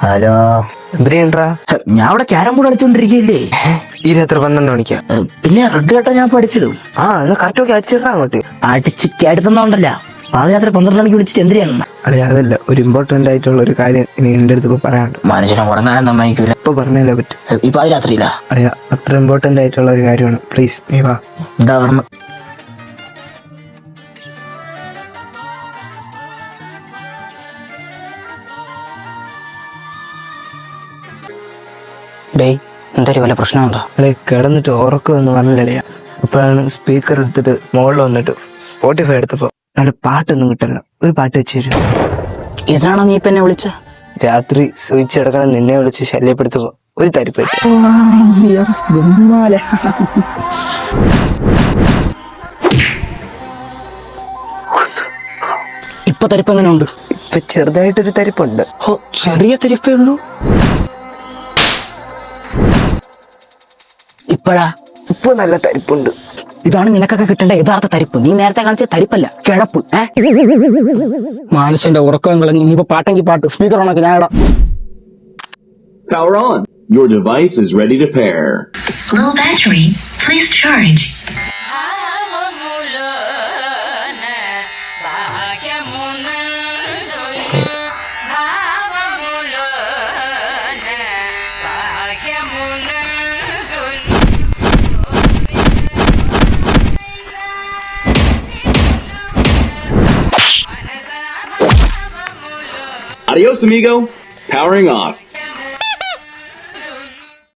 Hello, എന്തിനാ? ഞാൻ അവിടെ ക്യാരം ബോർഡ് കളിച്ചോണ്ടിരിക്കല്ലേ. ഇരുപത്തി 12 മണിക്കാ. പിന്നെ റെഡ് കേട്ടാ ഞാൻ പഠിച്ചിടും. എന്നാ കറക്റ്റ് ഒക്കെ അടിച്ചിട്ടാ അങ്ങോട്ട്. അടിച്ച് കേടുത്തുണ്ടല്ല, പാദയാത്ര 12 മണിക്ക് വിളിച്ചിട്ട് എന്തിനാണ്? അതെ, അതല്ല, ഒരു ഇമ്പോർട്ടന്റ് ആയിട്ടുള്ള ഒരു കാര്യം നീ എന്റെ അടുത്ത് ഇപ്പൊ പറയാനുണ്ട്. മനുഷ്യനെ ഉറങ്ങാനും സമ്മതിക്കൂല. ഇപ്പൊ പറഞ്ഞാലേ പറ്റും. ഈ പാദയാത്രയില്ല. അതെയാ, അത്ര ഇമ്പോർട്ടന്റ് ആയിട്ടുള്ള ഒരു കാര്യമാണ്. പ്ലീസ് നീ വാ. എന്താ പറഞ്ഞ? ഡേയ്, എന്തൊരു വല്ല പ്രശ്നമുണ്ടോ? അല്ലെ, കിടന്നിട്ട് ഉറക്കമെന്ന് പറഞ്ഞില്ലല്ലേ. അപ്പോഴാണ് സ്പീക്കർ എടുത്തിട്ട് മുകളിൽ വന്നിട്ട് സ്പോട്ടിഫൈ എടുത്തപ്പോ നല്ല പാട്ടൊന്നും കിട്ടല്ല. ഒരു പാട്ട് വെച്ച് തരും. ഇതിനാണോ നീ ഇപ്പൊ എന്നെ വിളിച്ച? രാത്രി സ്വിച്ച് എടുക്കണം നിന്നെ വിളിച്ച് ശല്യപ്പെടുത്തപ്പോ ഒരു തരിപ്പറ്റ. ഇപ്പൊ തരിപ്പ് എങ്ങനെ ഉണ്ട്? ഇപ്പൊ ചെറുതായിട്ടൊരു തരിപ്പുണ്ട്. ചെറിയ തരിപ്പേ ഉള്ളൂ. ഇപ്പഴാ? ഇപ്പൊ നല്ല തരിപ്പുണ്ട്. ഇതാണ് നിനക്കൊക്കെ കിട്ടേണ്ട യഥാർത്ഥ തരിപ്പ്. നീ നേരത്തെ കാണിച്ച തരിപ്പല്ല, കിഴപ്പ്. മനുഷ്യന്റെ ഉറക്കം കളഞ്ഞ് ഇനിയിപ്പോ പാട്ടെങ്കിൽ പാട്ട്. സ്പീക്കർ ഓണാക്കി ഞാൻ ഇടാം. Power on. Your device is ready to pair. Low battery. Please charge. Adios, amigo. Powering off.